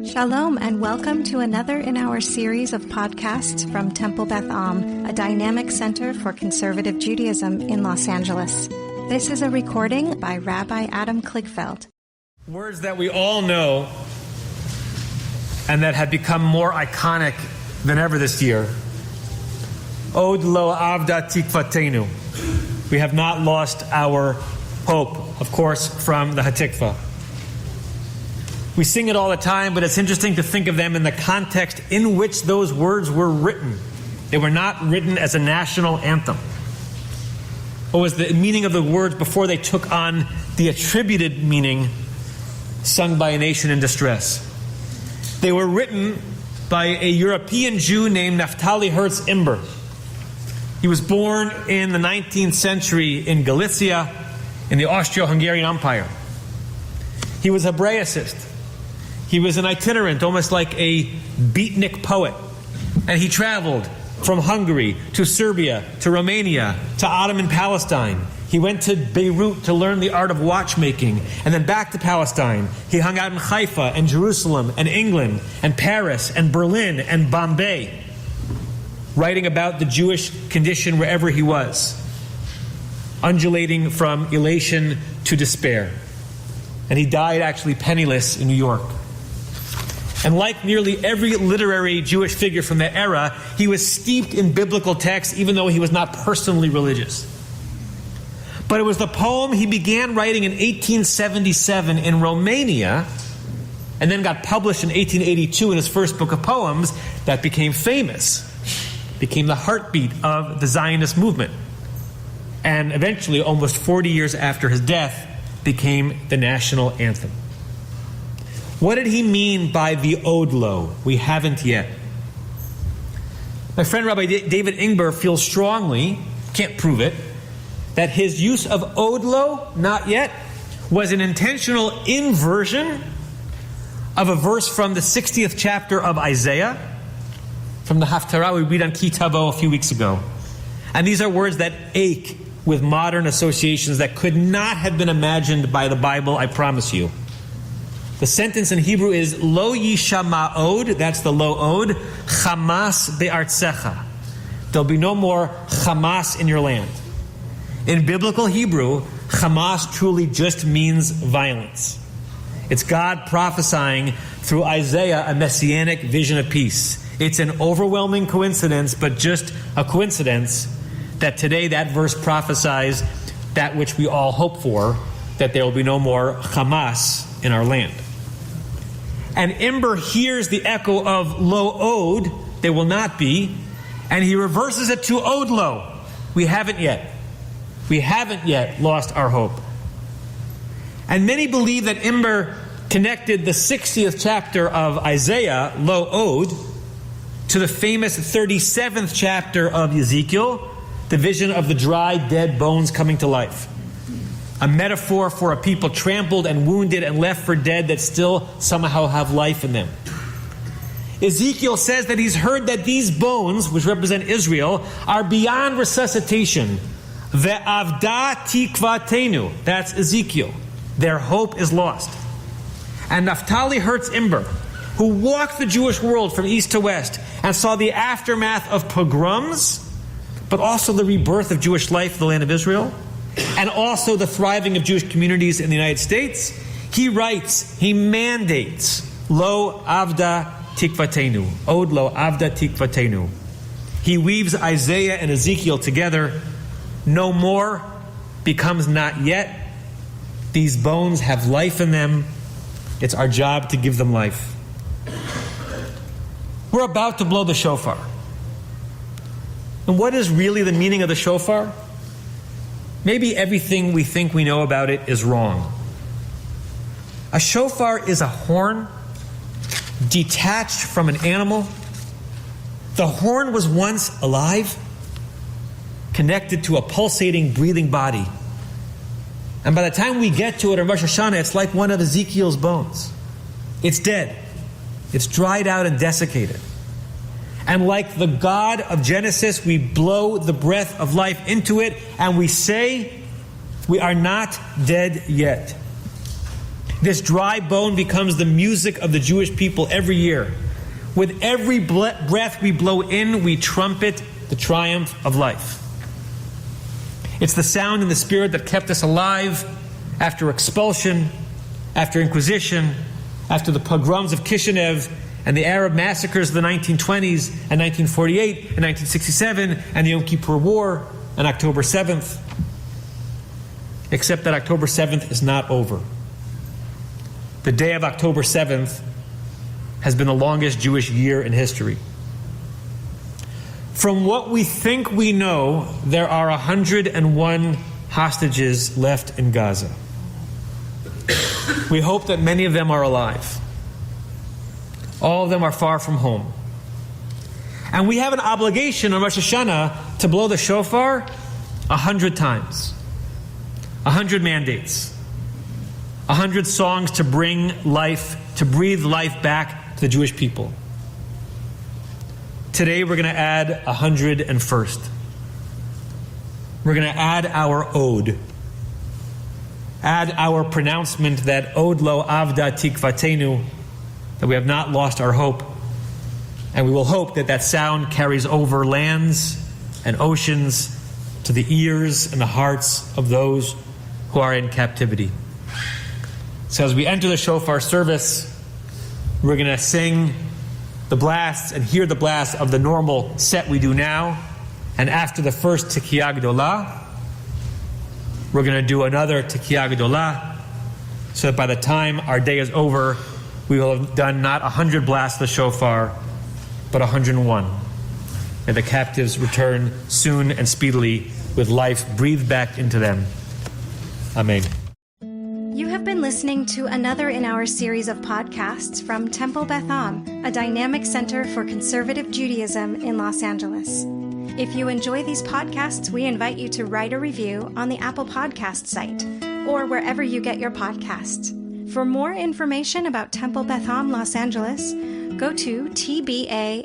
Shalom and welcome to another in our series of podcasts from Temple Beth Am, a dynamic center for conservative Judaism in Los Angeles. This is a recording by Rabbi Adam Kligfeld. Words that we all know and that have become more iconic than ever this year. Od lo avda tikvatenu. We have not lost our hope, of course, from the Hatikvah. We sing it all the time, but it's interesting to think of them in the context in which those words were written. They were not written as a national anthem. What was the meaning of the words before they took on the attributed meaning sung by a nation in distress? They were written by a European Jew named Naftali Herz Imber. He was born in the 19th century in Galicia, in the Austro-Hungarian Empire. He was a Hebraicist. He was an itinerant, almost like a beatnik poet. And he traveled from Hungary to Serbia to Romania to Ottoman Palestine. He went to Beirut to learn the art of watchmaking, and then back to Palestine. He hung out in Haifa and Jerusalem and England and Paris and Berlin and Bombay, writing about the Jewish condition wherever he was, undulating from elation to despair. And he died actually penniless in New York. And like nearly every literary Jewish figure from that era, he was steeped in biblical texts, even though he was not personally religious. But it was the poem he began writing in 1877 in Romania, and then got published in 1882 in his first book of poems, that became famous, became the heartbeat of the Zionist movement, and eventually, almost 40 years after his death, became the national anthem. What did he mean by the Od Lo? We haven't yet. My friend Rabbi David Ingber feels strongly, can't prove it, that his use of Od Lo, not yet, was an intentional inversion of a verse from the 60th chapter of Isaiah, from the Haftarah we read on Ki Tavo a few weeks ago. And these are words that ache with modern associations that could not have been imagined by the Bible, I promise you. The sentence in Hebrew is Lo yishama od, that's the lo od, Hamas be'artzecha. There'll be no more Hamas in your land. In biblical Hebrew, Hamas truly just means violence. It's God prophesying through Isaiah a messianic vision of peace. It's an overwhelming coincidence, but just a coincidence, that today that verse prophesies that which we all hope for, that there will be no more Hamas in our land. And Imber hears the echo of Lo Od, there will not be, and he reverses it to Od Lo. We haven't yet. We haven't yet lost our hope. And many believe that Imber connected the 60th chapter of Isaiah, Lo Od, to the famous 37th chapter of Ezekiel, the vision of the dry, dead bones coming to life. A metaphor for a people trampled and wounded and left for dead that still somehow have life in them. Ezekiel says that he's heard that these bones, which represent Israel, are beyond resuscitation. Ve'avda tikvatenu. That's Ezekiel. Their hope is lost. And Naftali Herz Imber, who walked the Jewish world from east to west and saw the aftermath of pogroms, but also the rebirth of Jewish life in the land of Israel, and also the thriving of Jewish communities in the United States, he writes, he mandates, Lo avda tikvatenu, Od lo avda tikvatenu. He weaves Isaiah and Ezekiel together. No more becomes not yet. These bones have life in them. It's our job to give them life. We're about to blow the shofar. And what is really the meaning of the shofar? Maybe everything we think we know about it is wrong. A shofar is a horn detached from an animal. The horn was once alive, connected to a pulsating, breathing body. And by the time we get to it on Rosh Hashanah, it's like one of Ezekiel's bones. It's dead. It's dried out and desiccated. And like the God of Genesis, we blow the breath of life into it, and we say, we are not dead yet. This dry bone becomes the music of the Jewish people every year. With every breath we blow in, we trumpet the triumph of life. It's the sound and the spirit that kept us alive after expulsion, after Inquisition, after the pogroms of Kishinev and the Arab massacres of the 1920s and 1948 and 1967 and the Yom Kippur War and October 7th. Except that October 7th is not over. The day of October 7th has been the longest Jewish year in history. From what we think we know, there are 101 hostages left in Gaza. We hope that many of them are alive. All of them are far from home. And we have an obligation on Rosh Hashanah to blow the shofar 100 times. 100 mandates. 100 songs to bring life, to breathe life back to the Jewish people. Today we're going to add 101st. We're going to add our ode. Add our pronouncement that Od lo avda tikvatenu, that we have not lost our hope. And we will hope that that sound carries over lands and oceans to the ears and the hearts of those who are in captivity. So as we enter the shofar service, we're going to sing the blasts and hear the blast of the normal set we do now. And after the first Tikiyah Gedolah, we're going to do another Tikiyah Gedolah, so that by the time our day is over, we will have done not 100 blasts of the shofar, but 101. May the captives return soon and speedily with life breathed back into them. Amen. You have been listening to another in our series of podcasts from Temple Beth Am, a dynamic center for conservative Judaism in Los Angeles. If you enjoy these podcasts, we invite you to write a review on the Apple Podcast site or wherever you get your podcasts. For more information about Temple Beth Am Los Angeles, go to tbala.org.